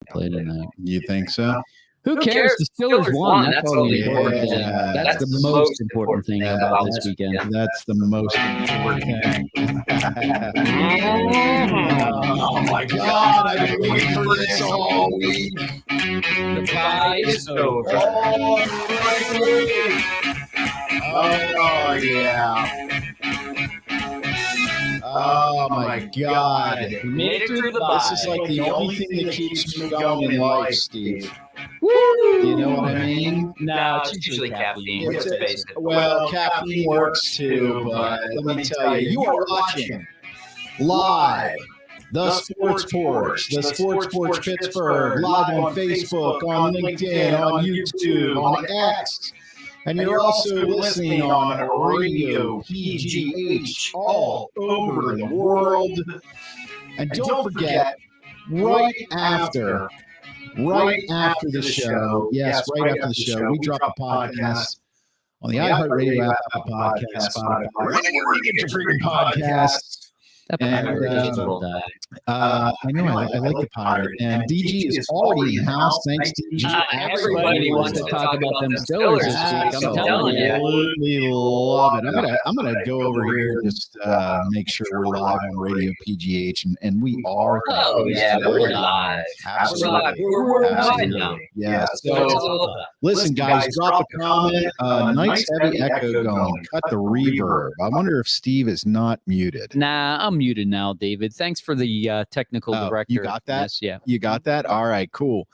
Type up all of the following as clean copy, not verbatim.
play tonight. You think so? Who cares? The Steelers won. That's all the important thing. That's the most important thing about this weekend. That's the most important thing. Oh my God! I've been waiting for this all week. The pie is over. Oh yeah. Oh my God. We made it through the bye. This is like the only thing that keeps me going in life, Steve. Woo! You know what I mean? No, it's usually caffeine. Let's face it. Well, caffeine works too, but let me tell you, you are watching live the Sports Porch, the Sports Porch Pittsburgh, live on Facebook, on LinkedIn, on YouTube, on X. And you're also listening on radio PGH all over the world. And don't forget, right after the show, yes, right after the show, we drop a podcast on the iHeartRadio app, Apple Podcast, Spotify, anywhere you get your freaking podcasts. And I know I like the pirate. And DG is already in the house. Thanks, DG. Everybody wants to talk about them Steelers this week. I'm telling you. Absolutely love it. I'm gonna go over here and just make sure we're live on Radio PGH, and we are. Oh yeah, we're live. Absolutely. We're live now. Yeah. So listen, guys, drop a comment. Nice heavy echo going. Cut the reverb. I wonder if Steve is not muted. Nah, I'm muted now, David. Thanks for the technical director. You got that? Yes, yeah. You got that? All right, cool.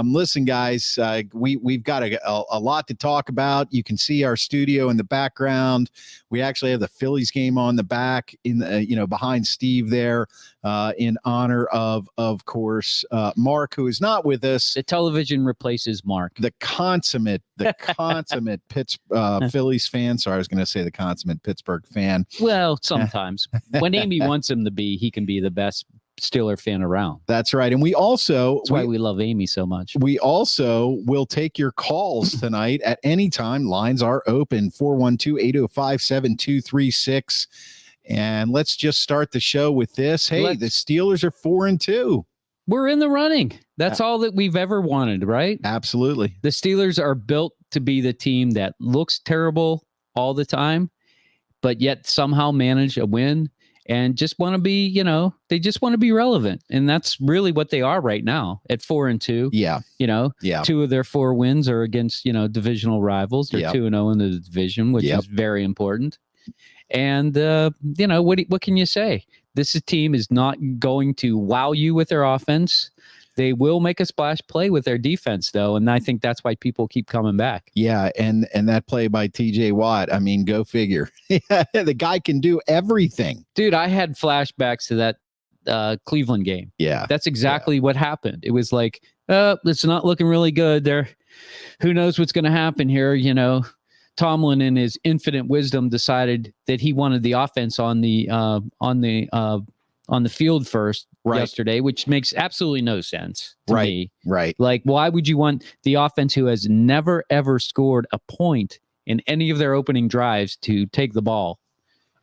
Listen, guys, we've got a lot to talk about. You can see our studio in the background. We actually have the Phillies game on the back in the, behind Steve there, in honor of course, Mark, who is not with us. The television replaces Mark. The consummate Phillies fan. Sorry, I was going to say the consummate Pittsburgh fan. Well, sometimes when Amy wants him to be, he can be the best Steeler fan around. That's right. And that's why we love Amy so much. We also will take your calls tonight at any time. Lines are open, 412-805-7236. And let's just start the show with this. Hey, the Steelers are 4-2. We're in the running. That's all that we've ever wanted, right? Absolutely. The Steelers are built to be the team that looks terrible all the time, but yet somehow manage a win and just want to be, they just want to be relevant. And that's really what they are right now at 4-2. Yeah. Two of their 4 wins are against, divisional rivals. They're 2-0 in the division, which is very important. And, what can you say? This team is not going to wow you with their offense. They will make a splash play with their defense, though, and I think that's why people keep coming back. Yeah, and that play by T.J. Watt, I mean, go figure. The guy can do everything. Dude, I had flashbacks to that Cleveland game. Yeah. That's exactly what happened. It was like, it's not looking really good there. Who knows what's going to happen here, Tomlin, in his infinite wisdom, decided that he wanted the offense on the field first yesterday, which makes absolutely no sense to me. Right. Like, why would you want the offense who has never ever scored a point in any of their opening drives to take the ball?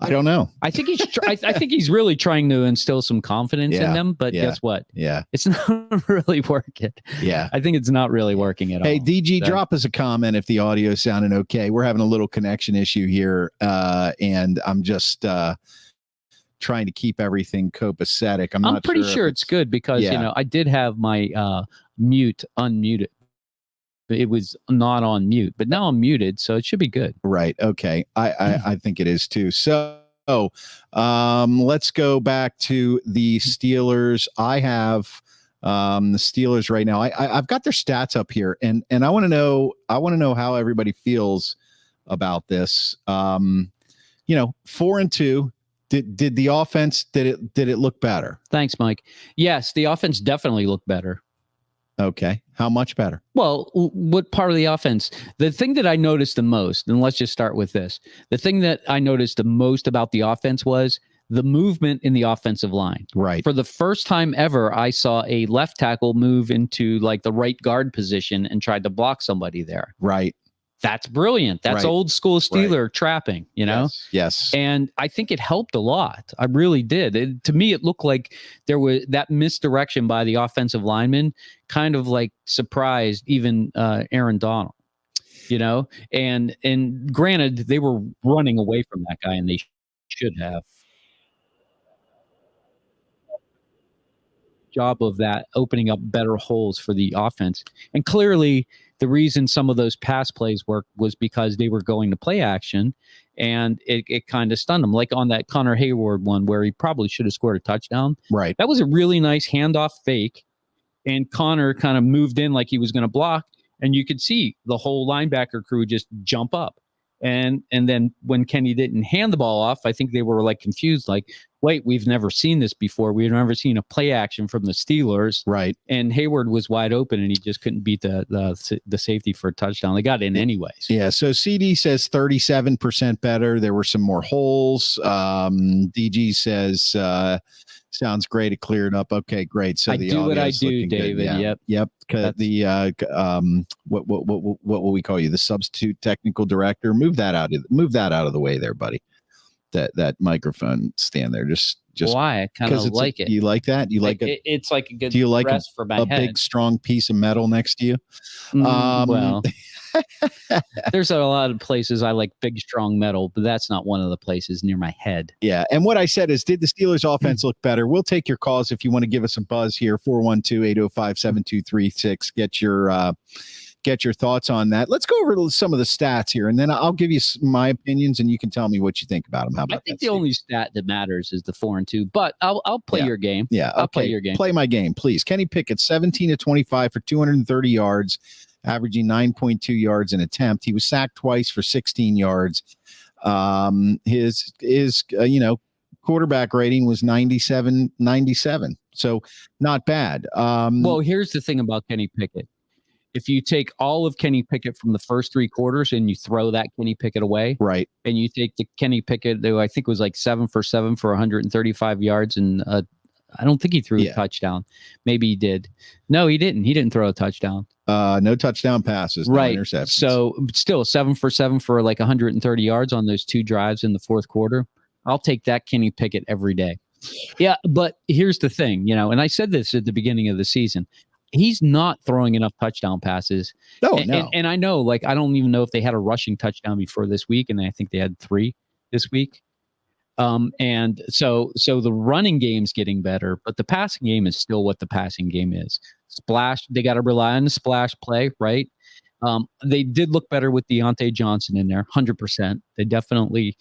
I don't know. I think he's really trying to instill some confidence in them, but guess what? Yeah. It's not really working. Yeah. I think it's not really working at all. Hey, DG, drop us a comment if the audio is sounding okay. We're having a little connection issue here, and I'm just trying to keep everything copacetic. I'm pretty sure it's good because, I did have my mute unmuted. It was not on mute, but now I'm muted, so it should be good. Right. Okay. I think it is too. So let's go back to the Steelers. I have the Steelers right now. I've got their stats up here, and I want to know how everybody feels about this. 4-2. Did the offense did it look better? Thanks, Mike. Yes, the offense definitely looked better. Okay. How much better? Well, what part of the offense? The thing that I noticed the most, and let's just start with this. The thing that I noticed the most about the offense was the movement in the offensive line. Right. For the first time ever, I saw a left tackle move into like the right guard position and tried to block somebody there. Right. That's brilliant. That's old school Steeler trapping, you know? Yes. And I think it helped a lot. I really did. To me, it looked like there was that misdirection by the offensive lineman kind of like surprised even Aaron Donald, you know? And granted, they were running away from that guy and they should have. Job of that opening up better holes for the offense. And clearly the reason some of those pass plays worked was because they were going to play action and it kind of stunned them. Like on that Connor Hayward one where he probably should have scored a touchdown. Right. That was a really nice handoff fake. And Connor kind of moved in like he was going to block. And you could see the whole linebacker crew just jump up. And then when Kenny didn't hand the ball off, I think they were like confused, like, wait, we've never seen this before. We've never seen a play action from the Steelers. Right. And Hayward was wide open and he just couldn't beat the safety for a touchdown. They got in anyways. Yeah. So CD says 37% better. There were some more holes. DG says, sounds great. It cleared up. Okay, great. So I do what I do, David. Yeah. Yep. The what will we call you? The substitute technical director. Move that out of the way there, buddy. That microphone stand there. Just why? I kind of like it. You like that? You like it? It's like a good. Do you like rest for my head? Big strong piece of metal next to you? Well, there's a lot of places I like big strong metal, but that's not one of the places near my head. Yeah. And what I said is, did the Steelers offense look better? We'll take your calls if you want to give us a buzz here. 412-805-7236. Get your thoughts on that. Let's go over some of the stats here, and then I'll give you my opinions, and you can tell me what you think about them. How about I think the only stat that matters is the 4-2, but I'll play your game. Yeah. Okay. I'll play your game. Play my game, please. Kenny Pickett, 17-25 for 230 yards, averaging 9.2 yards an attempt. He was sacked twice for 16 yards. His quarterback rating was 97. So not bad. Well, here's the thing about Kenny Pickett. If you take all of Kenny Pickett from the first 3 quarters and you throw that Kenny Pickett away, right, and you take the Kenny Pickett, who I think was like 7 for 7 for 135 yards, and I don't think he threw a touchdown. Maybe he did. No, he didn't. He didn't throw a touchdown. No touchdown passes, no interceptions. So still 7 for 7 for like 130 yards on those 2 drives in the fourth quarter. I'll take that Kenny Pickett every day. Yeah, but here's the thing, and I said this at the beginning of the season. He's not throwing enough touchdown passes. No. And I know, like, I don't even know if they had a rushing touchdown before this week, and I think they had 3 this week. And so the running game's getting better, but the passing game is still what the passing game is. Splash, they got to rely on the splash play, right? They did look better with Deontay Johnson in there, 100%. That definitely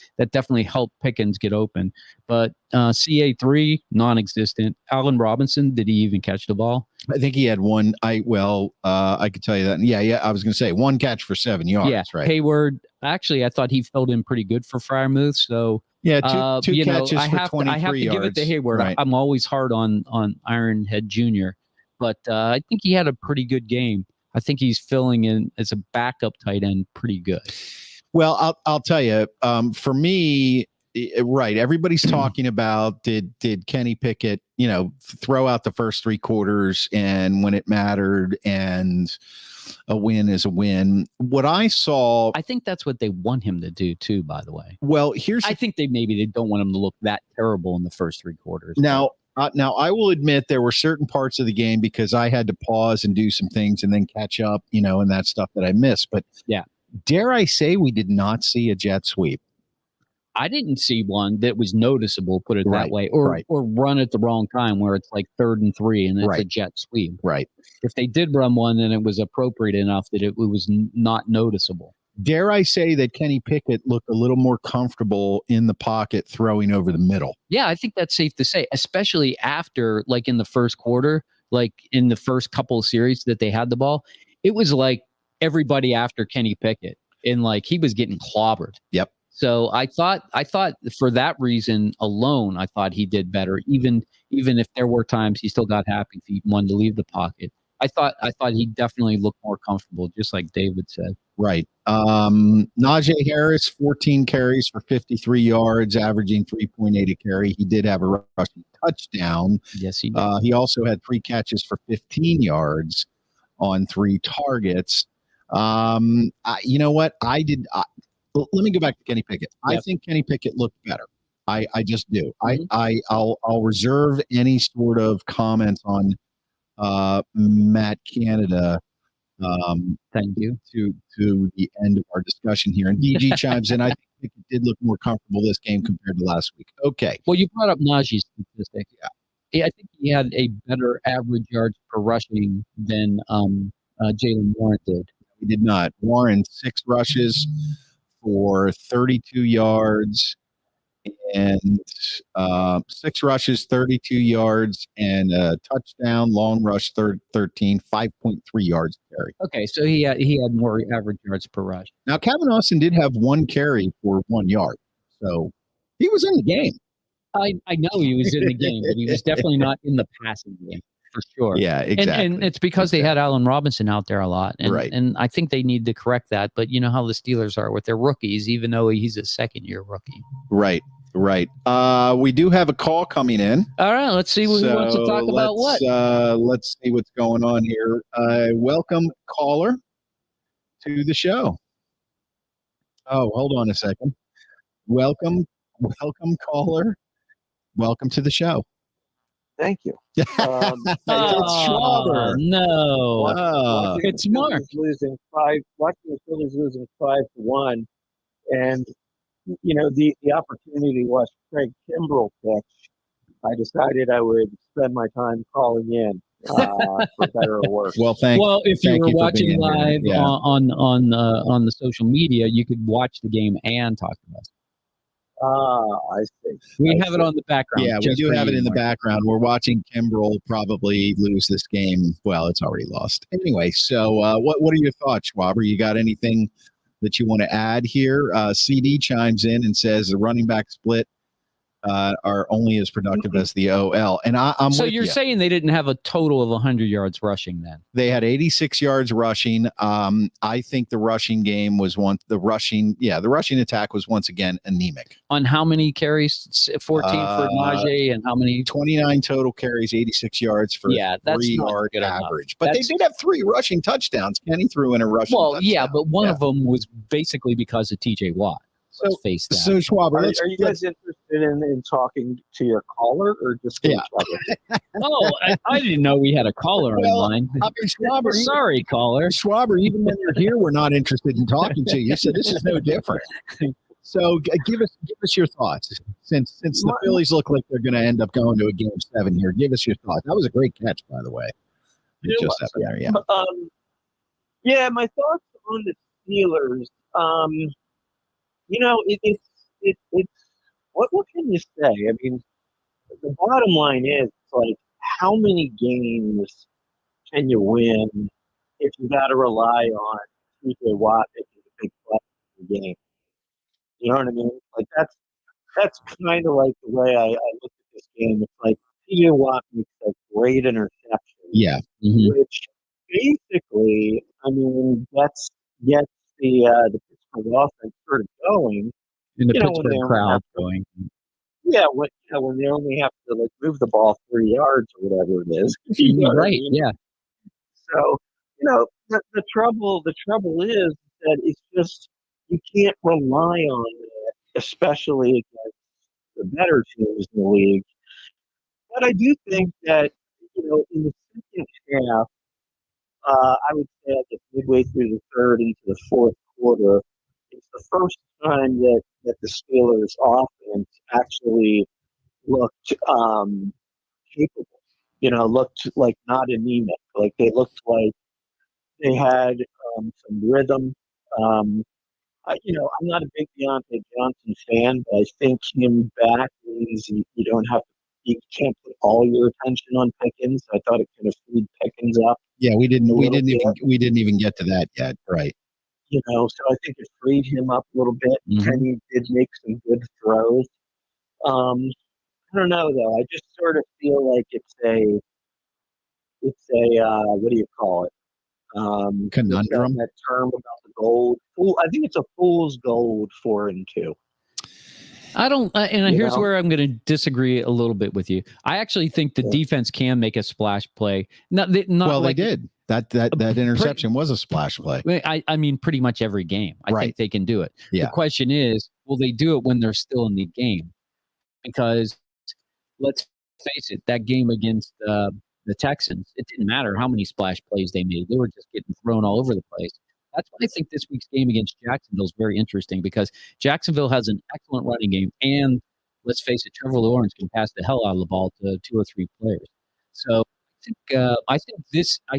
helped Pickens get open. But CA3, non-existent. Allen Robinson, did he even catch the ball? I think he had one. I could tell you that. Yeah. I was going to say 1 catch for 7 yards. Yeah. Right. Hayward, actually, I thought he filled in pretty good for Freiermuth. So yeah, two catches for 23 I have to yards. give it to Hayward. Right. I'm always hard on Ironhead Jr., but I think he had a pretty good game. I think he's filling in as a backup tight end pretty good. Well, I'll tell you, for me, right, everybody's talking about did Kenny Pickett, throw out the first 3 quarters and when it mattered, and a win is a win. What I saw, I think that's what they want him to do too, by the way. Well, I think they don't want him to look that terrible in the first 3 quarters. Now, I will admit there were certain parts of the game because I had to pause and do some things and then catch up, and that stuff that I missed. But yeah, dare I say we did not see a jet sweep? I didn't see one that was noticeable, put it that way, or run at the wrong time where it's like 3rd and 3 and it's a jet sweep. Right. If they did run one, then it was appropriate enough that it was not noticeable. Dare I say that Kenny Pickett looked a little more comfortable in the pocket throwing over the middle? Yeah, I think that's safe to say, especially after, like, in the first quarter, like in the first couple of series that they had the ball, it was like everybody after Kenny Pickett, and like he was getting clobbered. Yep. So I thought for that reason alone, I thought he did better, even if there were times he still got happy if he wanted to leave the pocket. I thought he definitely looked more comfortable, just like David said. Right. Najee Harris, 14 carries for 53 yards, averaging 3.8 a carry. He did have a rushing touchdown. Yes, he did. He also had 3 catches for 15 yards on 3 targets. You know what? Let me go back to Kenny Pickett. Yep. I think Kenny Pickett looked better. I just do. I'll reserve any sort of comments on Matt Canada. Thank you. To the end of our discussion here. And DG chimes in. I think Pickett did look more comfortable this game compared to last week. Okay. Well, you brought up Najee's statistic. Yeah. I think he had a better average yards per rushing than Jalen Warren did. He did not. Warren, 6 rushes for 32 yards and 6 rushes, 32 yards, and a touchdown, long rush, 13, 5.3 yards carry. Okay, so he had more average yards per rush. Now, Kevin Austin did have 1 carry for 1 yard, so he was in the game. I know he was in the game, but he was definitely not in the passing game. For sure. Yeah, exactly. And it's because they had Allen Robinson out there a lot. And, right. And I think they need to correct that. But you know how the Steelers are with their rookies, even though he's a second-year rookie. Right. We do have a call coming in. All right, let's see who wants to talk about what. Let's see what's going on here. Welcome, caller, to the show. Oh, hold on a second. Welcome, caller. Welcome to the show. Thank you. It's Schwaber. No, it's Mark. Watching the Phillies losing 5-1, and you know the opportunity to watch Craig Kimbrell pitch. I decided I would spend my time calling in for better or worse. Well, if you were watching live on the social media, you could watch the game and talk to us. I see. We have it on the background. Yeah, we do have it in the background. We're watching Kimbrell probably lose this game. Well, it's already lost. Anyway, so what are your thoughts, Schwaber? You got anything that you want to add here? CD chimes in and says the running back split are only as productive as the OL. And I'm so with you're you. saying they didn't have a total of 100 yards rushing then? They had 86 yards rushing. I think the rushing game was the rushing attack was once again anemic. On how many carries? 14 for Najee, and how many? 29 total carries, 86 yards for 3-yard average. But they did have 3 rushing touchdowns. Kenny threw in a rushing touchdown. Yeah, but one of them was basically because of TJ Watt. So Schwaber, are you guys interested in talking to your caller or just each other? I didn't know we had a caller on line. Schwaber, sorry, caller. Schwaber, even when you're here, we're not interested in talking to you. So this is no different. So give us your thoughts. Since the Phillies look like they're going to end up going to a Game 7 here, give us your thoughts. That was a great catch, by the way. My thoughts on the Steelers. It's what can you say? I mean, the bottom line is like, how many games can you win if you got to rely on TJ Watt making a big play in the game? You know what I mean? Like that's kind of like the way I look at this game. It's like TJ Watt makes a great interception, which basically, I mean, gets the Pittsburgh offense sort of going. In the Pittsburgh crowd going. Yeah, when they only have to move the ball 3 yards or whatever it is. Right. Yeah. So the trouble is that it's just you can't rely on it, especially against the better teams in the league. But I do think that in the second half, I would say midway through the third into the fourth quarter, it's the first time that the Steelers' offense actually looked capable. Looked like not anemic. Like they looked like they had some rhythm. I'm not a big Deontay Johnson fan, but I think him back means you can't put all your attention on Pickens. I thought it kind of freed Pickens up. Yeah, we didn't even get to that yet, right? So I think it freed him up a little bit. Mm-hmm. Kenny did make some good throws. I don't know though. I just sort of feel like it's a what do you call it? Conundrum. That term about the gold. I think it's a fool's gold 4-2. I don't, here's where I'm going to disagree a little bit with you. I actually think the defense can make a splash play. They did. That interception was a splash play. I mean, pretty much every game. I think they can do it. Yeah. The question is, will they do it when they're still in the game? Because let's face it, that game against the Texans, it didn't matter how many splash plays they made. They were just getting thrown all over the place. That's why I think this week's game against Jacksonville is very interesting, because Jacksonville has an excellent running game, and let's face it, Trevor Lawrence can pass the hell out of the ball to 2 or 3 players. So I think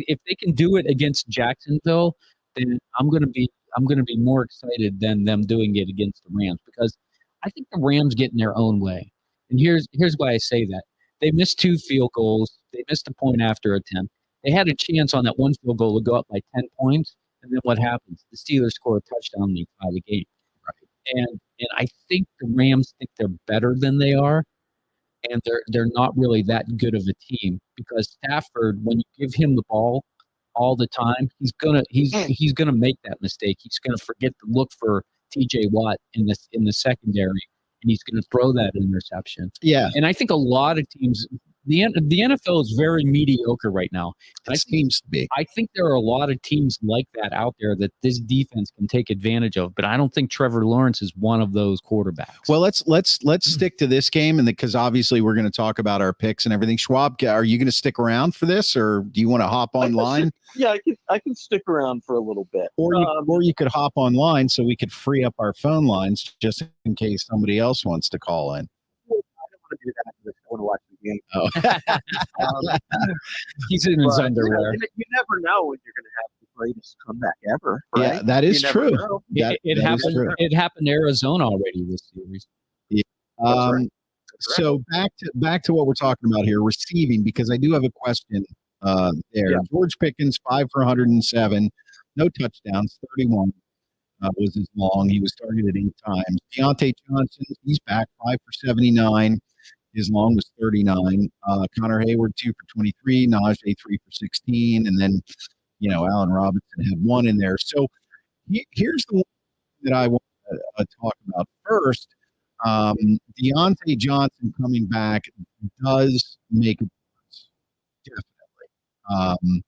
if they can do it against Jacksonville, then I'm going to be more excited than them doing it against the Rams, because I think the Rams get in their own way. And here's why I say that. They missed 2 field goals. They missed a point after attempt. They had a chance on that 1 field goal to go up by 10 points. And then what happens? The Steelers score a touchdown and they tie the game. Right. And I think the Rams think they're better than they are. And they're not really that good of a team, because Stafford, when you give him the ball all the time, he's gonna make that mistake. He's gonna forget to look for TJ Watt in the secondary, and he's gonna throw that interception. Yeah. And I think a lot of teams, the NFL is very mediocre right now. It seems to be. I think there are a lot of teams like that out there that this defense can take advantage of, but I don't think Trevor Lawrence is one of those quarterbacks. Well, let's stick to this game, and because obviously we're going to talk about our picks and everything. Schwab, are you going to stick around for this, or do you want to hop online? I can stick around for a little bit, or you could hop online so we could free up our phone lines just in case somebody else wants to call in. I don't want to do that because I want to watch the game. He's in his underwear. You never know when you're going to have the greatest comeback ever. Right? Yeah, that is true. It happened. True. It happened to Arizona already this series. Yeah. So back to what we're talking about here, receiving, because I do have a question there. Yeah. George Pickens, 5 for 107, no touchdowns, 31. Was his long. He was targeted 8 times. Deontay Johnson, he's back, 5 for 79. His long was 39. Connor Hayward, 2 for 23. Najee, 3 for 16. And then, Allen Robinson had 1 in there. So here's the one that I want to talk about first. Deontay Johnson coming back does make a difference, definitely.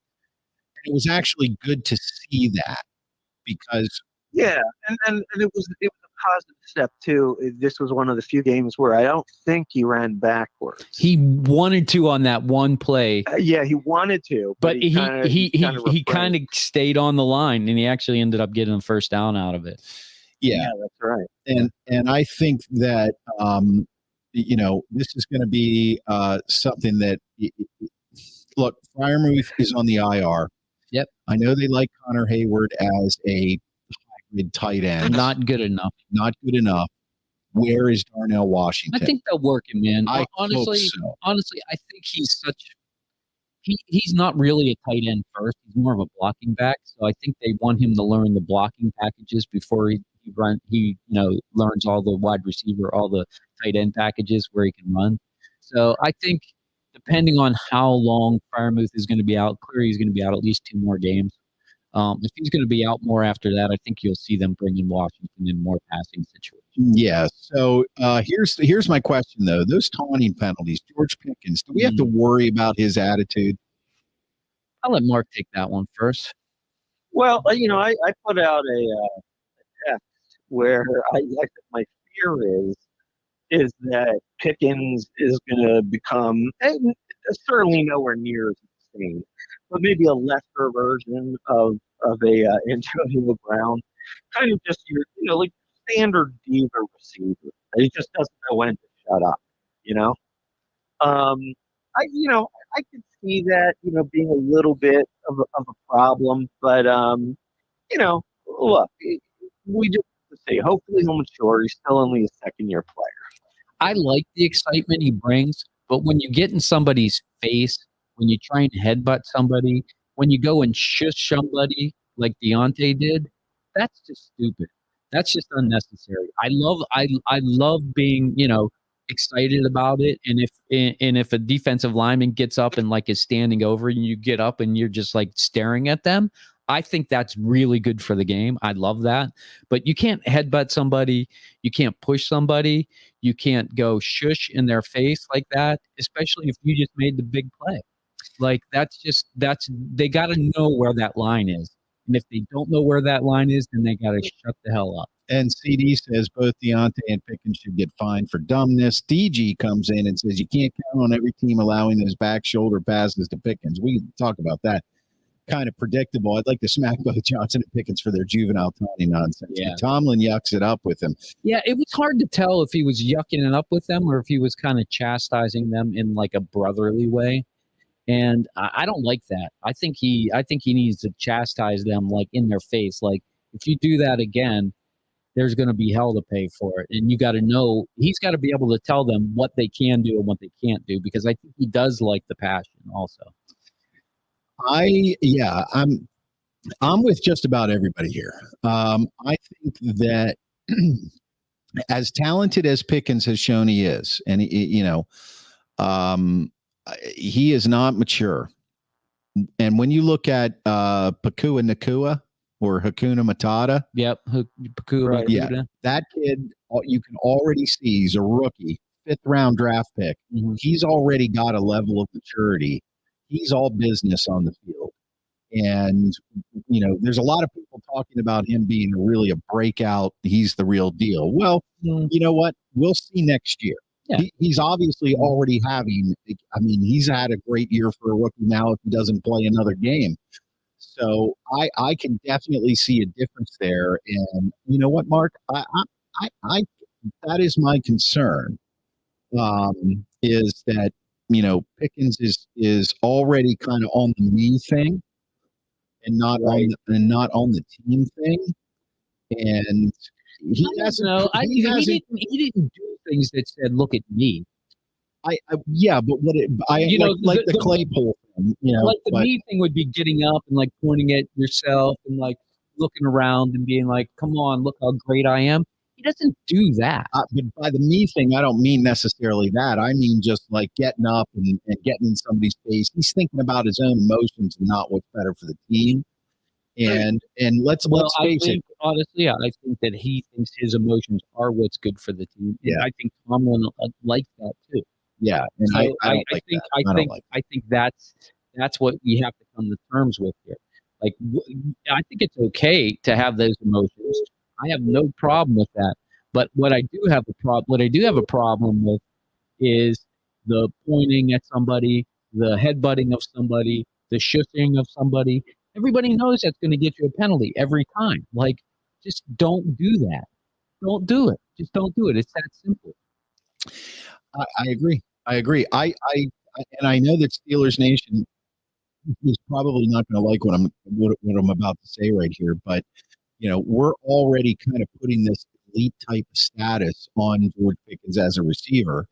It was actually good to see that, because and it was a positive step too. This was one of the few games where I don't think he ran backwards. He wanted to on that one play. He wanted to, but he kind of stayed on the line, and he actually ended up getting the first down out of it. Yeah, that's right. And I think that this is going to be something that look, Freiermuth is on the IR. Yep. I know they like Connor Hayward as a hybrid tight end. Not good enough. Not good enough. Where is Darnell Washington? I think they'll work him in. Honestly, so. I think he's he's not really a tight end first. He's more of a blocking back. So I think they want him to learn the blocking packages before he learns all the wide receiver, all the tight end packages where he can run. So I think depending on how long Freiermuth is going to be out, clearly he's going to be out at least 2 more games. If he's going to be out more after that, I think you'll see them bring in Washington in more passing situations. Yeah. So here's my question, though. Those taunting penalties, George Pickens, do we have to worry about his attitude? I'll let Mark take that one first. Well, I put out a text where I said my fear is that Pickens is going to become certainly nowhere near as insane, but maybe a lesser version of a Antonio Brown, kind of just your like standard diva receiver. He just doesn't know when to shut up. I could see that being a little bit of a problem, but look, we just have to see. Hopefully he'll mature. He's still only a second-year player. I like the excitement he brings, but when you get in somebody's face, when you try and headbutt somebody, when you go and shush somebody like Deontay did, that's just stupid. That's just unnecessary. I love being, excited about it. And if a defensive lineman gets up and is standing over and you get up and you're just staring at them, I think that's really good for the game. I love that. But you can't headbutt somebody. You can't push somebody. You can't go shush in their face like that, especially if you just made the big play. Like they got to know where that line is. And if they don't know where that line is, then they got to shut the hell up. And CD says both Deontay and Pickens should get fined for dumbness. DG comes in and says you can't count on every team allowing those back shoulder passes to Pickens. We can talk about that. Kind of predictable. I'd like to smack both Johnson and Pickens for their juvenile tiny nonsense. Yeah. Tomlin yucks it up with him. Yeah, it was hard to tell if he was yucking it up with them or if he was kind of chastising them in like a brotherly way. And I don't like that. I think he needs to chastise them like in their face. Like if you do that again, there's going to be hell to pay for it. And you got to know he's got to be able to tell them what they can do and what they can't do, because I think he does like the passion also. I'm with just about everybody here. I think that as talented as Pickens has shown he is, and he is not mature. And when you look at Pakua Nakua or Hakuna Matata, Pakua, yeah, that kid you can already see he's a rookie, 5th round draft pick. Mm-hmm. He's already got a level of maturity. He's all business on the field. And, there's a lot of people talking about him being really a breakout. He's the real deal. Well, you know what? We'll see next year. Yeah. He's obviously already he's had a great year for a rookie now if he doesn't play another game. So I can definitely see a difference there. And you know what, Mark? I that is my concern, is that, Pickens is already kind of on the me thing and not on the team thing. And he didn't do things that said, "Look at me." But the Claypool thing, the me thing would be getting up and like pointing at yourself and like looking around and being like, "Come on, look how great I am." He doesn't do that. But by the me thing, I don't mean necessarily that. I mean just like getting up and getting in somebody's face. He's thinking about his own emotions and not what's better for the team. And let's face it. Honestly, I think that he thinks his emotions are what's good for the team. And I think Tomlin likes that too. Yeah, and so I think that's what we have to come to terms with here. Like, I think it's okay to have those emotions. I have no problem with that. But what I do have a problem with is the pointing at somebody, the headbutting of somebody, the shushing of somebody. Everybody knows that's going to get you a penalty every time. Like, just don't do that. Don't do it. Just don't do it. It's that simple. I agree. I know that Steelers Nation is probably not going to like what I'm about to say right here, but we're already kind of putting this elite type of status on George Pickens as a receiver,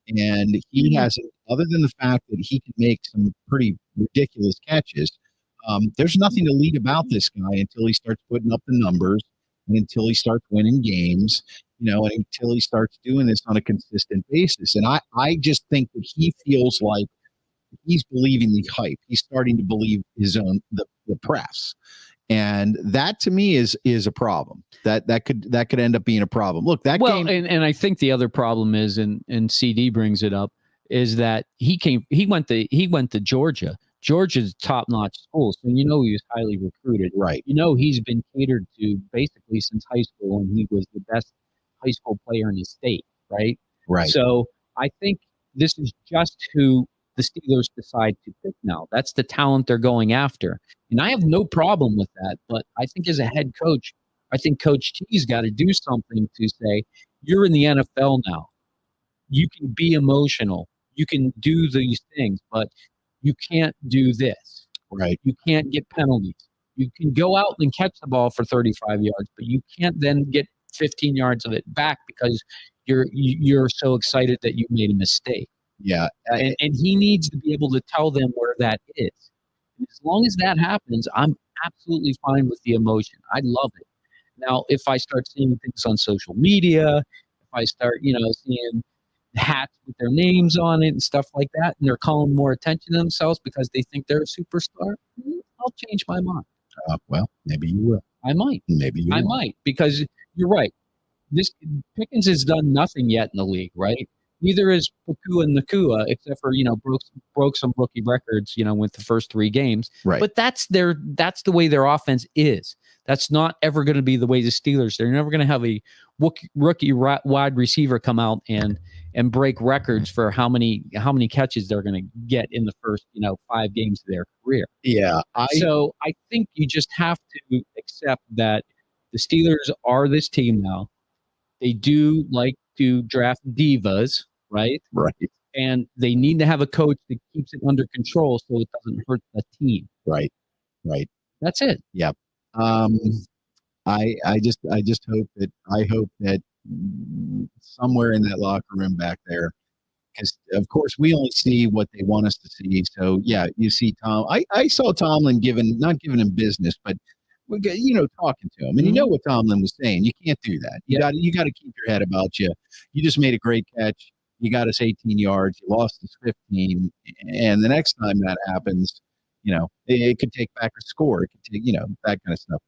and he hasn't. Other than the fact that he can make some pretty ridiculous catches, there's nothing elite about this guy until he starts putting up the numbers, and until he starts winning games. And until he starts doing this on a consistent basis. And I just think that he feels like he's believing the hype. He's starting to believe his own, the press. And that to me is a problem. That could end up being a problem. Look, game. And I think the other problem is, and CD brings it up, is that he went to Georgia. Georgia's top-notch school, so he was highly recruited. Right. He's been catered to basically since high school, and he was the best high school player in his state, right? Right. So I think this is just who the Steelers decide to pick now. That's the talent they're going after. And I have no problem with that, but I think as a head coach, I think Coach T's got to do something to say, you're in the NFL now. You can be emotional. You can do these things, but you can't do this. Right. You can't get penalties. You can go out and catch the ball for 35 yards, but you can't then get 15 yards of it back because you're so excited that you made a mistake. Yeah. And he needs to be able to tell them where that is. And as long as that happens, I'm absolutely fine with the emotion. I love it. Now, if I start seeing things on social media, if I start, seeing hats with their names on it and stuff like that, and they're calling more attention to themselves because they think they're a superstar, I'll change my mind. Well, maybe you will. I might. Maybe you will. I might, because you're right. This Pickens has done nothing yet in the league, right? Neither is Pakua and Nakua, except for, broke some rookie records, with the first 3 games. Right. But that's the way their offense is. That's not ever going to be the way the Steelers. They're never going to have a rookie wide receiver come out and break records for how many catches they're going to get in the first 5 games of their career. Yeah. So I think you just have to accept that the Steelers are this team now. They do like to draft divas, right? Right. And they need to have a coach that keeps it under control so it doesn't hurt the team. Right. Right. That's it. Yep. I just hope that somewhere in that locker room back there, because of course we only see what they want us to see. So yeah, you see Tom. I saw Tomlin not giving him business, but talking to him, and you know what Tomlin was saying. You can't do that. You got to keep your head about you. You just made a great catch. You got us 18 yards. You lost us 15, and the next time that happens, it could take back a score. It could take that kind of stuff.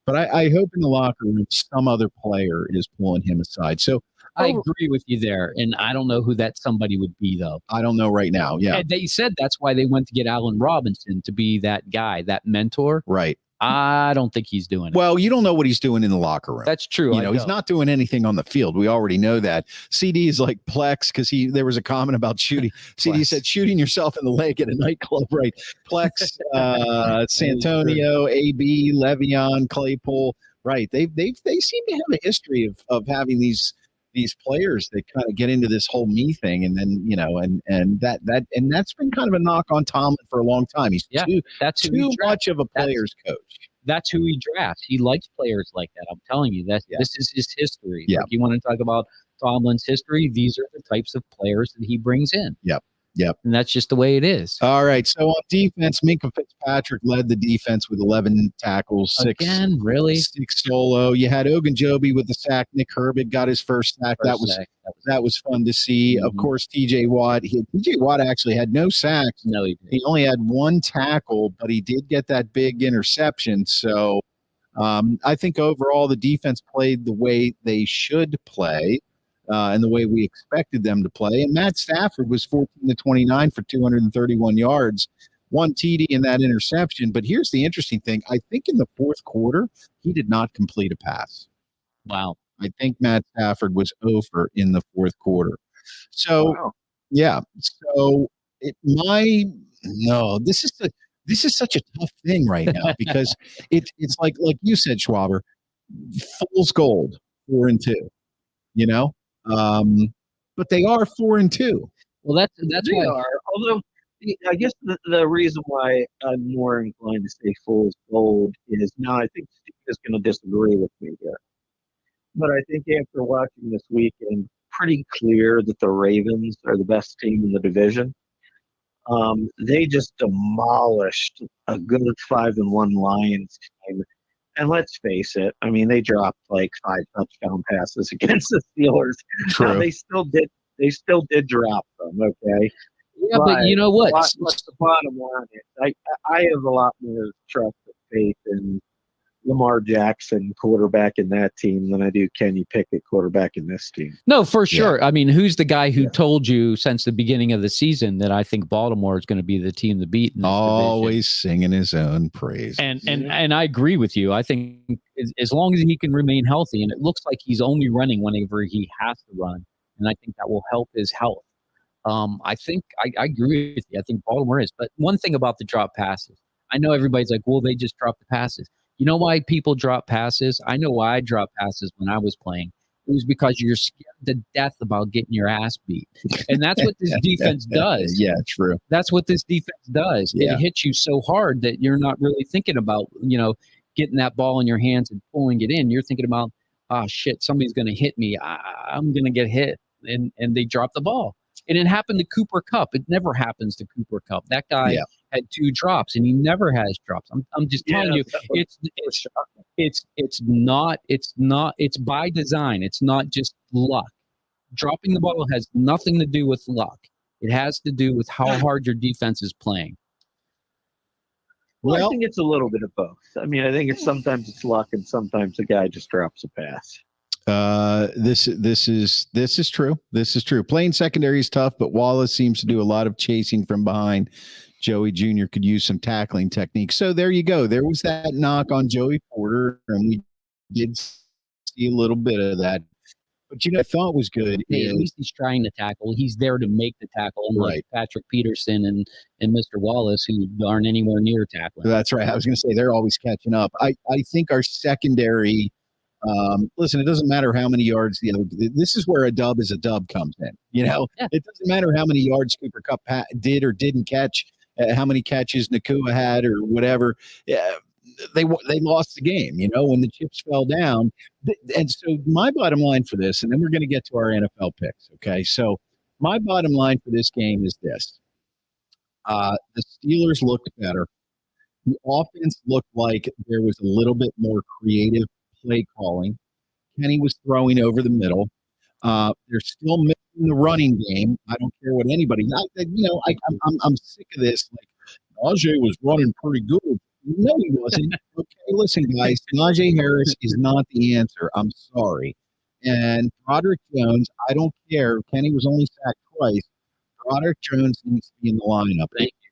But I hope in the locker room some other player is pulling him aside. So I agree with you there, and I don't know who that somebody would be, though. I don't know right now. Yeah, and they said that's why they went to get Allen Robinson to be that guy, that mentor. Right. I don't think he's doing it. Well, you don't know what he's doing in the locker room. That's true. He's not doing anything on the field. We already know that. CD is like Plex because there was a comment about shooting. CD said shooting yourself in the leg at a nightclub, right? Plex, Santonio, AB, Le'Veon, Claypool, right? They seem to have a history of having these players that kind of get into this whole me thing, and then and that's been kind of a knock on Tomlin for a long time. He's too much of a player's coach. That's who he drafts. He likes players like that. I'm telling you, this is his history. Yeah. Like, you want to talk about Tomlin's history? These are the types of players that he brings in. Yep. And that's just the way it is. All right. So on defense, Minkah Fitzpatrick led the defense with 11 tackles, 6 solo. You had Ogunjobi with the sack. Nick Herbig got his first sack. That was fun to see. Mm-hmm. Of course, TJ Watt. TJ Watt actually had no sacks. No, he didn't. He only had 1 tackle, but he did get that big interception. So I think overall the defense played the way they should play. And the way we expected them to play. And Matt Stafford was 14-29 for 231 yards, 1 TD in that interception. But here's the interesting thing. I think in the fourth quarter, he did not complete a pass. Wow. I think Matt Stafford was over in the fourth quarter. So, yeah. So this is such a tough thing right now because it's like you said, Schwaber, fool's gold, 4-2, but they are 4-2. Well, that's they why. are. Although I guess the reason why I'm more inclined to say fool's gold is now I think Steve is going to disagree with me here, but I think after watching this weekend, pretty clear that the Ravens are the best team in the division. They just demolished a good 5-1 Lions team. And let's face it, I mean, they dropped like 5 touchdown passes against the Steelers. True. Now, they still did drop them, okay? Yeah, but you know what? What's the bottom line is I have a lot more trust and faith in Lamar Jackson, quarterback in that team, than I do Kenny Pickett, quarterback in this team. No, for sure. I mean, who's the guy who told you since the beginning of the season that I think Baltimore is going to be the team to beat? In this Always division? Singing his own praise. And I agree with you. I think as long as he can remain healthy, and it looks like he's only running whenever he has to run, and I think that will help his health. I think I agree with you. I think Baltimore is. But one thing about the drop passes, I know everybody's like, well, they just dropped the passes. You know why people drop passes? I know why I dropped passes when I was playing. It was because you're scared to death about getting your ass beat. And that's what this defense does. Yeah, true. That's what this defense does. Yeah. It hits you so hard that you're not really thinking about, getting that ball in your hands and pulling it in. You're thinking about, oh, shit, somebody's going to hit me. I'm going to get hit. And they drop the ball. And it happened to Cooper Kupp. It never happens to Cooper Kupp. That guy had 2 drops, and he never has drops. I'm just telling you, it's by design. It's not just luck. Dropping the ball has nothing to do with luck. It has to do with how hard your defense is playing. Well, I think it's a little bit of both. I mean, I think sometimes it's luck, and sometimes the guy just drops a pass. This is true. This is true. Playing secondary is tough, but Wallace seems to do a lot of chasing from behind. Joey Jr. could use some tackling technique. So there you go. There was that knock on Joey Porter, and we did see a little bit of that. But I thought was good. Hey, at least he's trying to tackle. He's there to make the tackle, like Patrick Peterson and Mr. Wallace, who aren't anywhere near tackling. That's right. I was going to say they're always catching up. I think our secondary. Listen, it doesn't matter how many yards this is where a dub comes in. It doesn't matter how many yards Cooper Kupp did or didn't catch, how many catches Nakua had or whatever. They lost the game, when the chips fell down. And so my bottom line for this, and then we're going to get to our NFL picks. Okay. So my bottom line for this game is this. The Steelers looked better. The offense looked like there was a little bit more creative play calling. Kenny was throwing over the middle. They're still missing the running game. I don't care what anybody. I'm sick of this. Like Najee was running pretty good. No, he wasn't. Okay, listen, guys. Najee Harris is not the answer. I'm sorry. And Broderick Jones, I don't care. Kenny was only sacked twice. Broderick Jones needs to be in the lineup.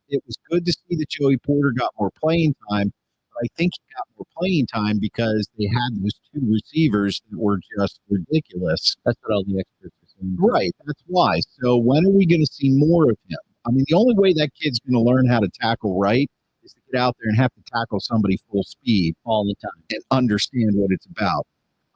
It was good to see that Joey Porter got more playing time. I think he got more playing time because they had those two receivers that were just ridiculous. That's what all the experts are saying. Right. That's why. So when are we going to see more of him? I mean, the only way that kid's going to learn how to tackle right is to get out there and have to tackle somebody full speed all the time and understand what it's about.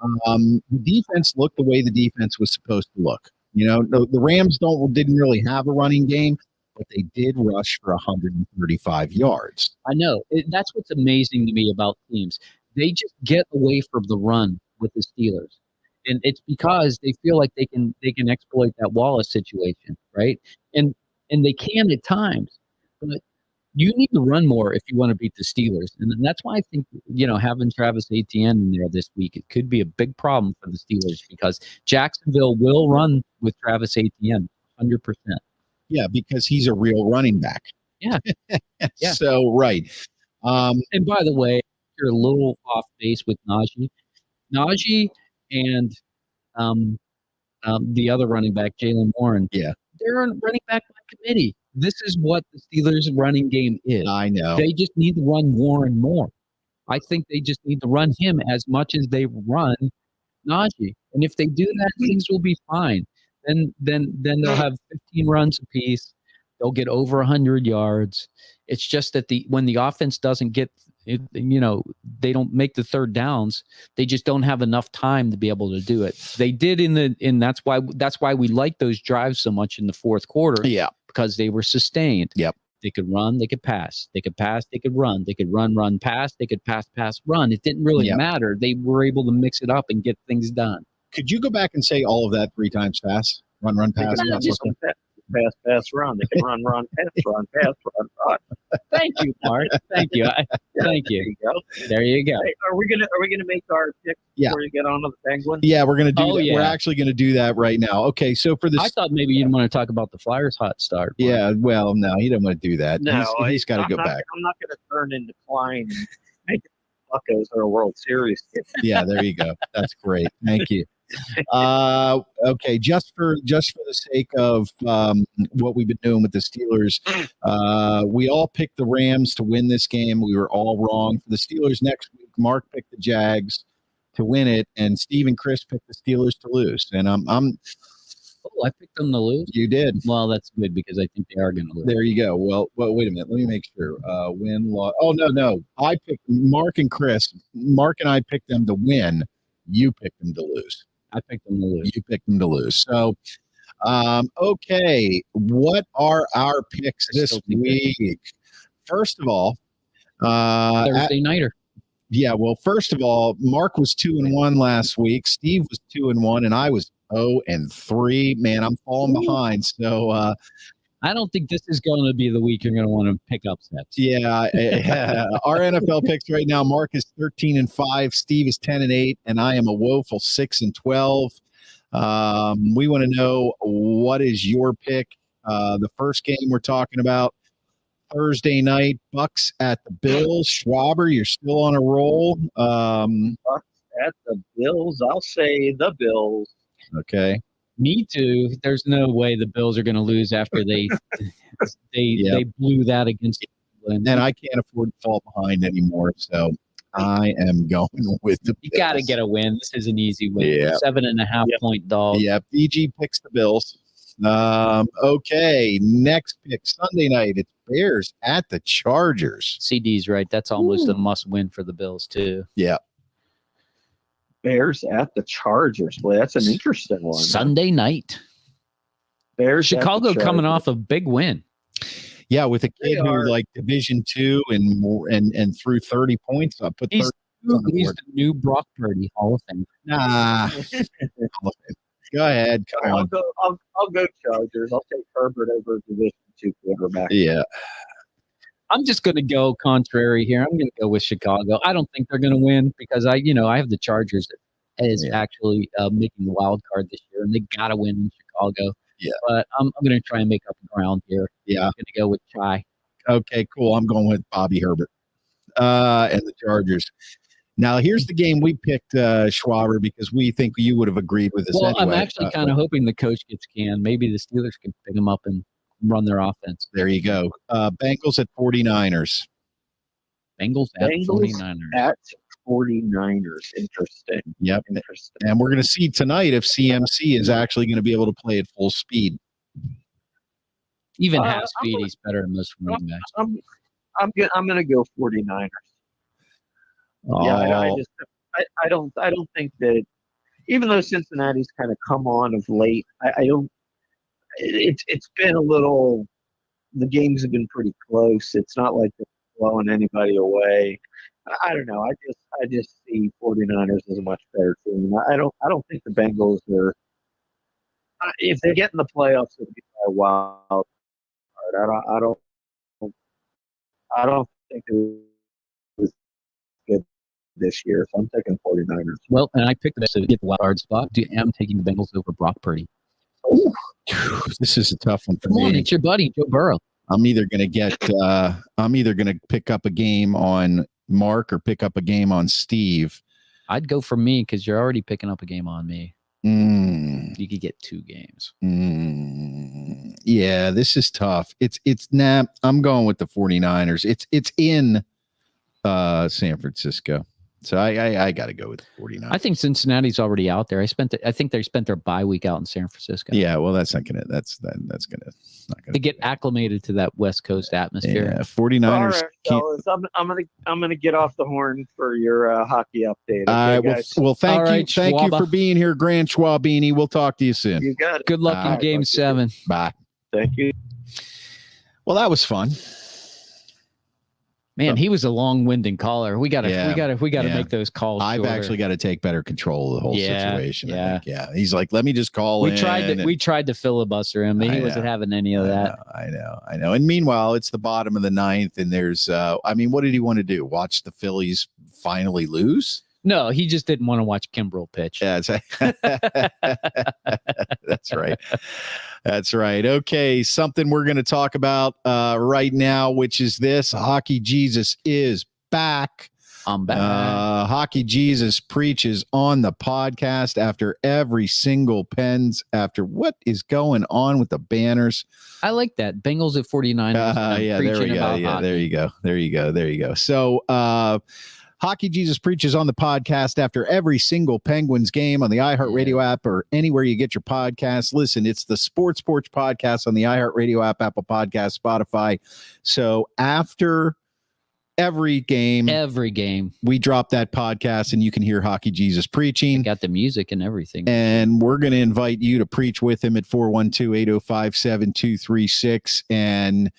The defense looked the way the defense was supposed to look. The Rams didn't really have a running game, but they did rush for 135 yards. I know. That's what's amazing to me about teams. They just get away from the run with the Steelers. And it's because they feel like they can exploit that Wallace situation, right? And they can at times. But you need to run more if you want to beat the Steelers. And that's why I think, having Travis Etienne in there this week, it could be a big problem for the Steelers because Jacksonville will run with Travis Etienne 100%. Yeah, because he's a real running back. Yeah. Yeah. So, right. And by the way, you're a little off base with Najee. Najee and the other running back, Jalen Warren. Yeah. They're on running back by committee. This is what the Steelers' running game is. I know. They just need to run Warren more. I think they just need to run him as much as they run Najee. And if they do that, things will be fine. Then they'll have 15 runs apiece. They'll get over 100 yards. It's just that when the offense doesn't get, they don't make the third downs. They just don't have enough time to be able to do it. They did that's why we like those drives so much in the fourth quarter. Yeah, because they were sustained. Yep. They could run, they could pass. They could pass, they could run. They could run, pass. They could pass, run. It didn't really matter. They were able to mix it up and get things done. Could you go back and say all of that 3 times fast? Run, pass, pass, run. They can run, pass, run. Thank you, Mark. Thank you. Thank you. There you go. Hey, are we gonna make our pick before you get on to the Penguins? Yeah, we're gonna do that. Yeah. We're actually gonna do that right now. Okay, so for this, I thought maybe you didn't want to talk about the Flyers' hot start. Mark. Yeah, well, no, he doesn't want to do that. No, he's got to go back. I'm not gonna turn into Klein and make the Buccos or a World Series. Yeah, there you go. That's great. Thank you. Okay, just for the sake of what we've been doing with the Steelers, we all picked the Rams to win this game. We were all wrong. For the Steelers next week, Mark picked the Jags to win it, and Steve and Chris picked the Steelers to lose. And I picked them to lose. You did. Well, that's good because I think they are going to lose. There you go. Well, wait a minute. Let me make sure. Win, loss. Oh no. I picked Mark and Chris. Mark and I picked them to win. You picked them to lose. I picked them to lose. You picked them to lose. So, okay, what are our picks this week? First of all, Thursday nighter. Yeah, well, first of all, Mark was 2-1 last week. Steve was 2-1, and I was 0-3. Man, I'm falling behind. So, I don't think this is going to be the week you're going to want to pick upsets. Yeah, our NFL picks right now. Mark is 13-5, Steve is 10-8, and I am a woeful 6-12. We want to know, what is your pick? The first game we're talking about Thursday night, Bucks at the Bills. Schwaber, you're still on a roll. Bucks at the Bills. I'll say the Bills. Okay. Me too. There's no way the Bills are going to lose after they blew that against England. And I can't afford to fall behind anymore, so I am going with the Bills. You got to get a win. This is an easy win. Yeah. 7.5 point dog. Yeah, BG picks the Bills. Okay, next pick Sunday night. It's Bears at the Chargers. CD's right. That's almost a must win for the Bills too. Yeah. Bears at the Chargers. Boy, that's an interesting one. Sunday night. Bears. Chicago coming off a big win. Yeah, with a kid who like Division II and threw 30 points. I put 30 on the He's board. the new Brock Purdy, Hall of Fame. Nah. Hall of Fame. Go ahead. Come on. I'll go Chargers. I'll take Herbert over Division II quarterback. Yeah. I'm just going to go contrary here. I'm going to go with Chicago. I don't think they're going to win because I have the Chargers as actually making the wild card this year, and they got to win in Chicago. Yeah. But I'm going to try and make up ground here. Yeah. I'm going to go with Chai. Okay, cool. I'm going with Bobby Herbert and the Chargers. Now, here's the game we picked, Schwaber, because we think you would have agreed with us Well, anyway. I'm actually kind of hoping the coach gets canned. Maybe the Steelers can pick him up and run their offense. There you go. Bengals at 49ers. Bengals at 49ers. At 49ers. Interesting. Yep. Interesting. And we're going to see tonight if CMC is actually going to be able to play at full speed. Even half speed, he's better than most running backs. I'm going to go 49ers. Oh. Yeah, I don't think that, even though Cincinnati's kind of come on of late, I don't. It's been a little. The games have been pretty close. It's not like they're blowing anybody away. I don't know. I just see 49ers as a much better team. I don't think the Bengals are. If they get in the playoffs, it'll be by a wild card. I don't think it good this year, so I'm taking 49ers. Well, and I picked this to get the wild card spot. I'm taking the Bengals over Brock Purdy. Ooh, this is a tough one for Come me. on, it's your buddy Joe Burrow. I'm either going to pick up a game on Mark or pick up a game on Steve. I'd go for me because you're already picking up a game on me. You could get 2 games. Yeah, this is tough. I'm going with the 49ers. It's in San Francisco. So I got to go with the 49ers. I think Cincinnati's already out there. I think they spent their bye week out in San Francisco. Yeah, well, that's not gonna. That's not gonna. To get acclimated to that West Coast atmosphere. Yeah, 49ers. All right, fellas, I'm gonna get off the horn for your hockey update. Okay, guys? Well, thank All you, right, thank you Schwaba. for being here, Grant Schwabini. We'll talk to you soon. You got it. Good luck All in right, Game 7. Bye. Thank you. Well, that was fun. Man, he was a long-winded caller. We gotta make those calls. I've shorter. actually got to take better control of the whole situation. I think. Yeah. He's like, let me just call in. We tried to filibuster him, but he wasn't having any of that. I know. And meanwhile, it's the bottom of the 9th, and there's, what did he want to do? Watch the Phillies finally lose? No, he just didn't want to watch Kimbrel pitch. Yeah, that's right. That's right. Okay, something we're going to talk about right now, which is this: Hockey Jesus is back. I'm back. Hockey Jesus preaches on the podcast after every single Pens. After what is going on with the banners? I like that. Bengals at 49. Yeah, there we go. Yeah, there you go. So, Hockey Jesus preaches on the podcast after every single Penguins game on the iHeartRadio app or anywhere you get your podcasts. Listen, it's the Sports Porch podcast on the iHeartRadio app, Apple Podcasts, Spotify. So after every game, we drop that podcast and you can hear Hockey Jesus preaching. Got the music and everything. And we're going to invite you to preach with him at 412-805-7236. And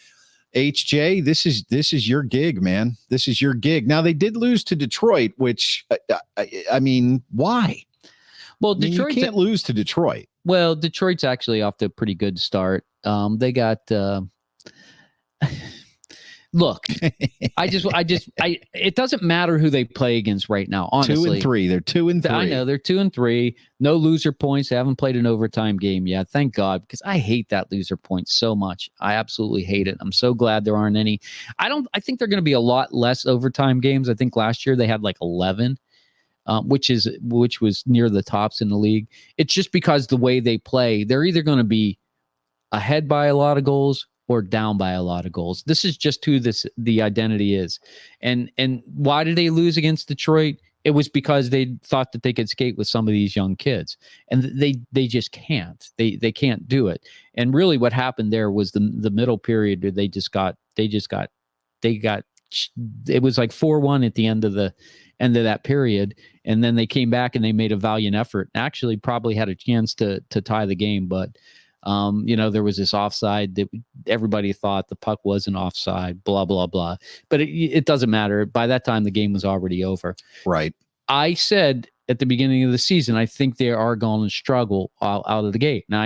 HJ, this is your gig, man. This is your gig. Now, they did lose to Detroit, which, I mean, why? Well, you can't lose to Detroit. Well, Detroit's actually off to a pretty good start. They got look, it doesn't matter who they play against right now, honestly. 2-3. They're 2-3. I know they're 2-3. No loser points. They haven't played an overtime game yet. Thank God, because I hate that loser point so much. I absolutely hate it. I'm so glad there aren't any. I think they're going to be a lot less overtime games. I think last year they had like 11. which was near the tops in the league. It's just because the way they play, they're either going to be ahead by a lot of goals or down by a lot of goals. This is just who the identity is. And why did they lose against Detroit? It was because they thought that they could skate with some of these young kids, and they just can't. They can't do it. And really, what happened there was the middle period. It was like 4-1 at the end of that period, and then they came back and they made a valiant effort. Actually, probably had a chance to tie the game, but there was this offside that everybody thought the puck wasn't offside, blah, blah, blah. But it doesn't matter. By that time, the game was already over. Right. I said at the beginning of the season, I think they are going to struggle out of the gate. Now,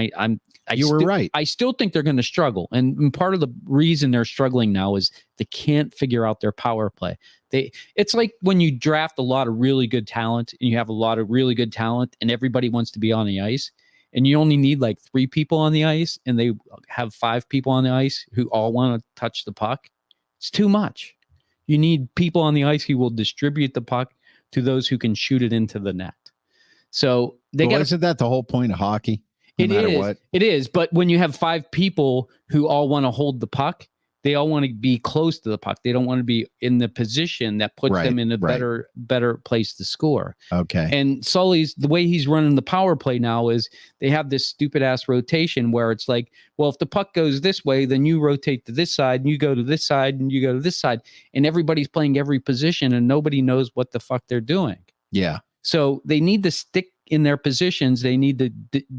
you were right. I still think they're going to struggle. And part of the reason they're struggling now is they can't figure out their power play. It's like when you draft a lot of really good talent and you have a lot of really good talent and everybody wants to be on the ice. And you only need like 3 people on the ice, and they have 5 people on the ice who all want to touch the puck. It's too much. You need people on the ice who will distribute the puck to those who can shoot it into the net. So isn't that the whole point of hockey? No matter what. It is. But when you have 5 people who all want to hold the puck, they all want to be close to the puck. They don't want to be in the position that puts them in a better place to score. Okay. And Sully's, the way he's running the power play now is they have this stupid ass rotation where it's like, well, if the puck goes this way, then you rotate to this side and you go to this side and you go to this side, and everybody's playing every position and nobody knows what the fuck they're doing. Yeah. So they need to stick in their positions. They need to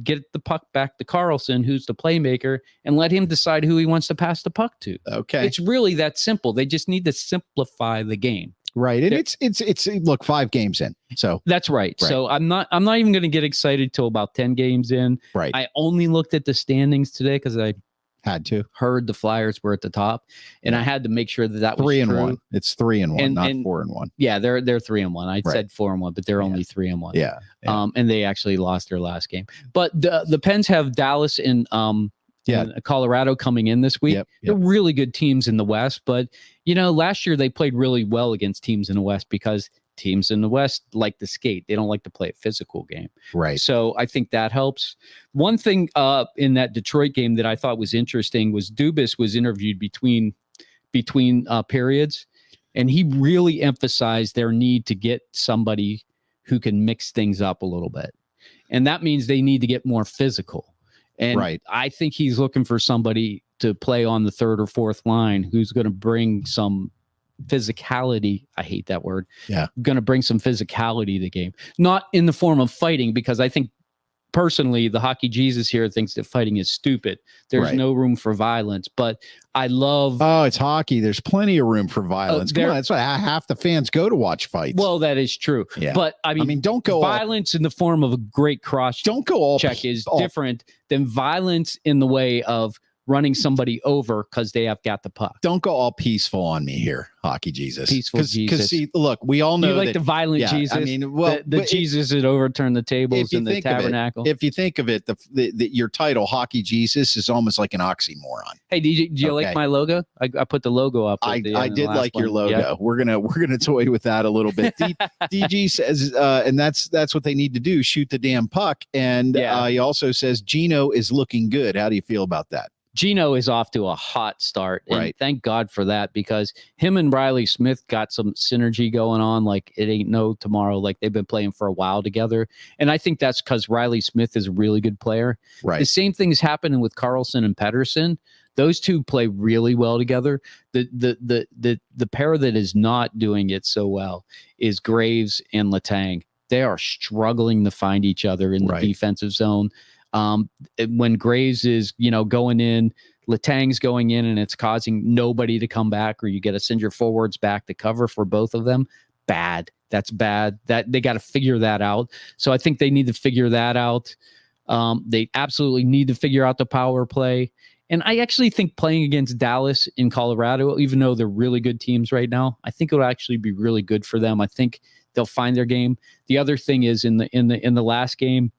get the puck back to Carlson, who's the playmaker, and let him decide who he wants to pass the puck to. Okay. It's really that simple. They just need to simplify the game. Right. And it's look, 5 games in. So that's right. So I'm not even going to get excited till about 10 games in. Right. I only looked at the standings today because I had to heard the Flyers were at the top, and I had to make sure that was 3-1. It's 3-1, not 4-1. Yeah, they're 3-1. I said 4-1, but they're only 3-1. Yeah. And they actually lost their last game. But the Pens have Dallas and Colorado coming in this week. Yep. They're really good teams in the West, but last year they played really well against teams in the West because teams in the West like to skate. They don't like to play a physical game. Right. So I think that helps. One thing in that Detroit game that I thought was interesting was Dubas was interviewed between periods, and he really emphasized their need to get somebody who can mix things up a little bit. And that means they need to get more physical. And I think he's looking for somebody to play on the 3rd or 4th line who's going to bring some physicality. I hate that word. Yeah. Going to bring some physicality to the game, not in the form of fighting, because I think personally the hockey Jesus here thinks that fighting is stupid. There's no room for violence, but I love. Oh, it's hockey. There's plenty of room for violence. Come on, that's why half the fans go to watch fights. Well, that is true. Yeah. But I mean don't go violence in the form of a great cross. Don't go all check is different than violence in the way of running somebody over because they have got the puck. Don't go all peaceful on me here, hockey Jesus. Peaceful Jesus. Because see, look, we all know you like the violent Jesus. I mean, well, the Jesus that overturned the tables in the tabernacle. If you think of it, your title, hockey Jesus, is almost like an oxymoron. Hey, did you like my logo? I put the logo up. I did like your logo. Yeah. We're gonna toy with that a little bit. DG says, and that's what they need to do: shoot the damn puck. And he also says Gino is looking good. How do you feel about that? Gino is off to a hot start, and thank God for that, because him and Riley Smith got some synergy going on like it ain't no tomorrow. Like they've been playing for a while together, and I think that's because Riley Smith is a really good player. Right. The same thing is happening with Carlson and Pettersson. Those two play really well together. The pair that is not doing it so well is Graves and Letang. They are struggling to find each other in the defensive zone. When Graves is, going in, Letang's going in, and it's causing nobody to come back, or you got to send your forwards back to cover for both of them. Bad. That's bad. That they got to figure that out. So I think they need to figure that out. They absolutely need to figure out the power play. And I actually think playing against Dallas in Colorado, even though they're really good teams right now, I think it'll actually be really good for them. I think they'll find their game. The other thing is in the last game,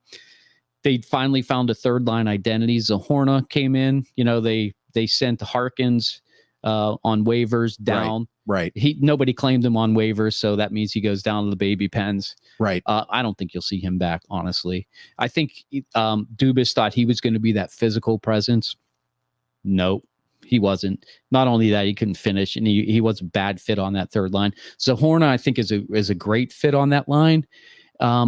they finally found a 3rd line identity. Zahorna came in. They sent Harkins on waivers down. Right. Nobody claimed him on waivers, so that means he goes down to the baby pens. Right. I don't think you'll see him back, honestly. I think Dubas thought he was going to be that physical presence. Nope, he wasn't. Not only that, he couldn't finish, and he was a bad fit on that third line. Zahorna, I think, is a great fit on that line.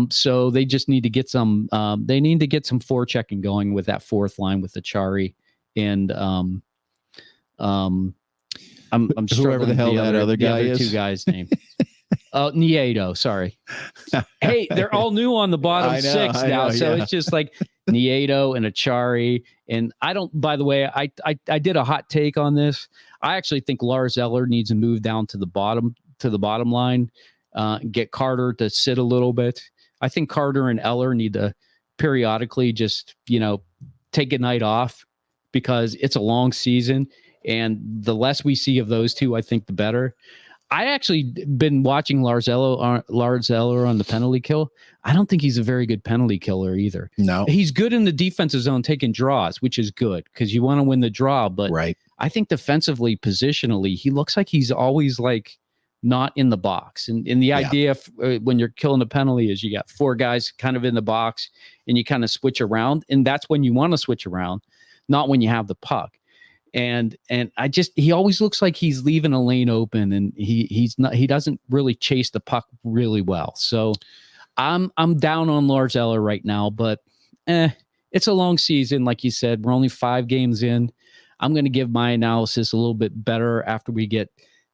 So they just need to get some. They need to get some forechecking going with that fourth line with the Chari and I'm whoever the hell that other guy is. Two guys' name. Nieto, sorry. Hey, they're all new on the bottom six now, so it's just like Nieto and Achari. And I don't. By the way, I did a hot take on this. I actually think Lars Eller needs to move down to the bottom line, get Carter to sit a little bit. I think Carter and Eller need to periodically just take a night off because it's a long season. And the less we see of those two, I think the better. I actually been watching Lars Eller on the penalty kill. I don't think he's a very good penalty killer either. No. He's good in the defensive zone taking draws, which is good because you want to win the draw. But I think defensively, positionally, he looks like he's always like not in the box. And the idea when you're killing a penalty is you got four guys kind of in the box and you kind of switch around. And that's when you want to switch around, not when you have the puck. And he always looks like he's leaving a lane open and he doesn't really chase the puck really well. So I'm down on Lars Eller right now, but it's a long season. Like you said, we're only 5 games in. I'm going to give my analysis a little bit better after we get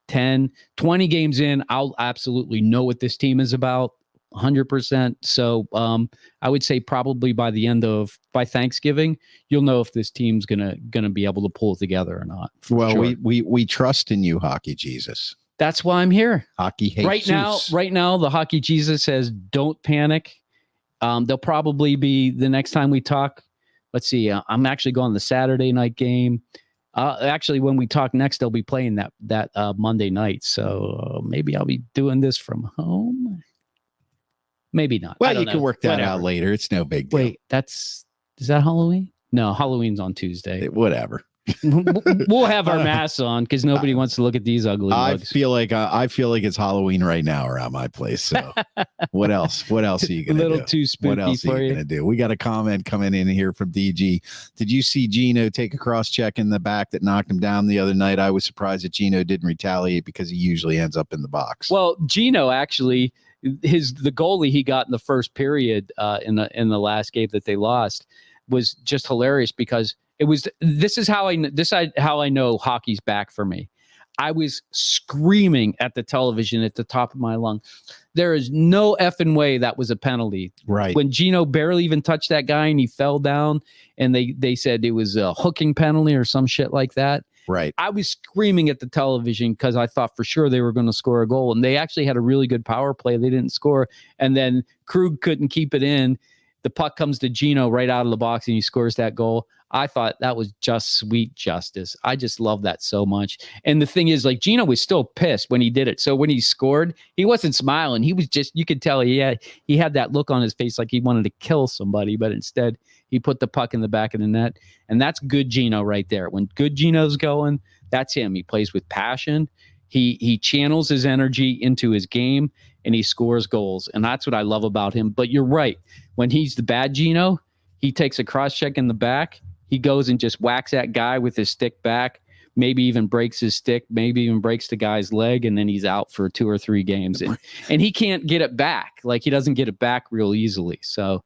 10, 20 games in. I'll absolutely know what this team is about 100%. So I would say probably by Thanksgiving, you'll know if this team's gonna be able to pull it together or not. Well, sure. we trust in you, Hockey Jesus. That's why I'm here. Hockey Jesus. Right now, the Hockey Jesus says don't panic. They'll probably be the next time we talk. Let's see. I'm actually going to the Saturday night game. Actually, when we talk next, they'll be playing that Monday night. So maybe I'll be doing this from home. Maybe not. Well, you can work that out later. It's no big deal. Wait, is that Halloween? No, Halloween's on Tuesday. Whatever. We'll have our masks on because nobody wants to look at these ugly bugs. I feel like it's Halloween right now around my place. So what else? What else are you gonna do? A little too spooky what else for are you gonna do? We got a comment coming in here from DG. Did you see Gino take a cross check in the back that knocked him down the other night? I was surprised that Gino didn't retaliate because he usually ends up in the box. Well, Gino actually. The goalie he got in the first period in the last game that they lost was just hilarious because this is how I know hockey's back for me. I was screaming at the television at the top of my lung. There is no effing way that was a penalty. Right. When Gino barely even touched that guy and he fell down and they said it was a hooking penalty or some shit like that. Right. I was screaming at the television because I thought for sure they were going to score a goal. And they actually had a really good power play. They didn't score. And then Krug couldn't keep it in. The puck comes to Gino right out of the box and he scores that goal. I thought that was just sweet justice. I just love that so much. And the thing is, like, Gino was still pissed when he did it. So when he scored, he wasn't smiling. He was just, you could tell he had that look on his face like he wanted to kill somebody, but instead he put the puck in the back of the net. And that's good Gino right there. When good Gino's going, that's him. He plays with passion. He channels his energy into his game and he scores goals. And that's what I love about him. But you're right. When he's the bad Gino, he takes a cross check in the back. He goes and just whacks that guy with his stick back, maybe even breaks his stick, maybe even breaks the guy's leg, and then he's out for 2 or 3 games. And he can't get it back. Like, he doesn't get it back real easily. So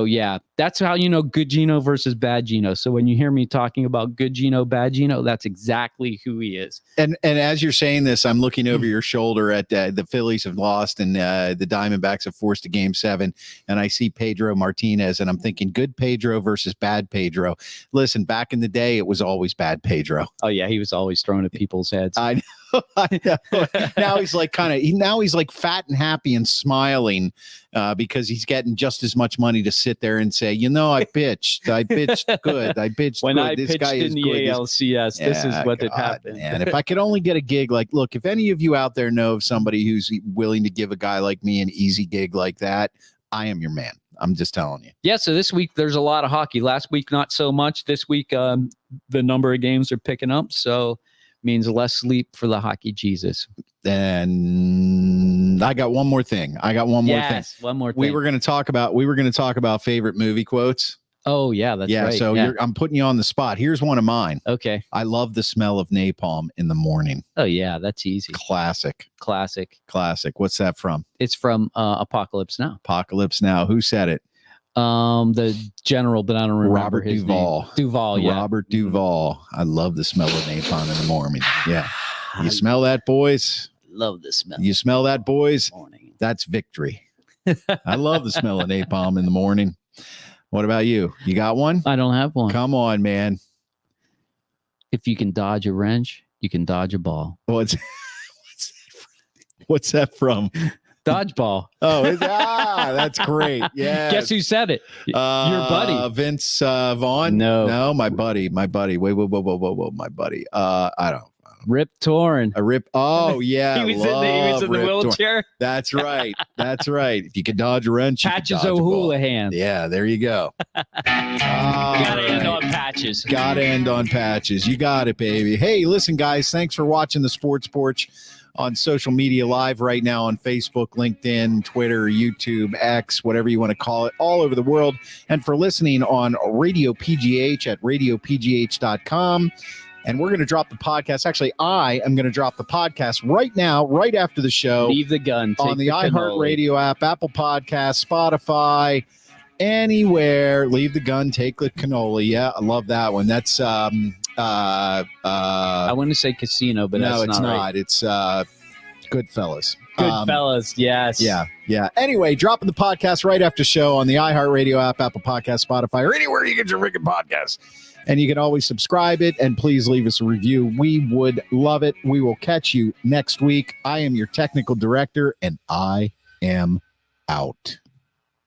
yeah, that's how you know good Gino versus bad Gino. So when you hear me talking about good Gino, bad Gino, that's exactly who he is. And as you're saying this, I'm looking over your shoulder at the Phillies have lost and the Diamondbacks have forced a Game 7. And I see Pedro Martinez and I'm thinking good Pedro versus bad Pedro. Listen, back in the day, it was always bad Pedro. Oh yeah, he was always throwing at people's heads. I know. Now he's like he's like fat and happy and smiling because he's getting just as much money to sit there and say, I pitched good. I pitched when good. I this pitched guy is in the good. ALCS. This is what had happened. And if I could only get a gig, like, look, if any of you out there know of somebody who's willing to give a guy like me an easy gig like that, I am your man. I'm just telling you. Yeah, so this week there's a lot of hockey. Last week, not so much. This week, the number of games are picking up. So Means less sleep for the hockey Jesus. And I got one more thing. Yes, one more thing. We were going to talk about favorite movie quotes. Oh yeah, that's right. So I'm putting you on the spot. Here's one of mine. Okay. I love the smell of napalm in the morning. Oh yeah, that's easy. Classic. What's that from? It's from Apocalypse Now. Apocalypse Now. Who said it? The general, but I don't remember Robert his Duvall. name. Duvall, yeah. Robert Duvall. I love the smell of napalm in the morning. Yeah. You smell that, boys? Love the smell. You smell that, boys? Morning. That's victory. I love the smell of napalm in the morning. What about you? You got one? I don't have one. Come on, man. If you can dodge a wrench, you can dodge a ball. What's that from? Dodgeball. Oh, that's greght. Yeah. Guess who said it? Your buddy. Vince Vaughn? No, my buddy. Wait, whoa, my buddy. I don't. Rip Torn. A Rip. Oh, yeah. he was in the wheelchair. That's right. If you could dodge a wrench, Patches O'Houlihan. Yeah, there you go. Gotta end on Patches. Gotta end on Patches. You got it, baby. Hey, listen, guys, thanks for watching the Sports Porch on social media live right now on Facebook, LinkedIn, Twitter, YouTube, X, whatever you want to call it, all over the world. And for listening on Radio PGH at radiopgh.com. And we're going to drop the podcast. Actually, I am going to drop the podcast right now, right after the show. Leave the gun. On the iHeartRadio app, Apple Podcasts, Spotify, anywhere. Leave the gun, take the cannoli. Yeah, I love that one. That's I want to say casino, but no, that's it's not. Right. It's Goodfellas. Goodfellas, yes. Yeah. Anyway, dropping the podcast right after show on the iHeartRadio app, Apple Podcasts, Spotify, or anywhere you get your freaking podcasts. And you can always subscribe it, and please leave us a review. We would love it. We will catch you next week. I am your technical director, and I am out.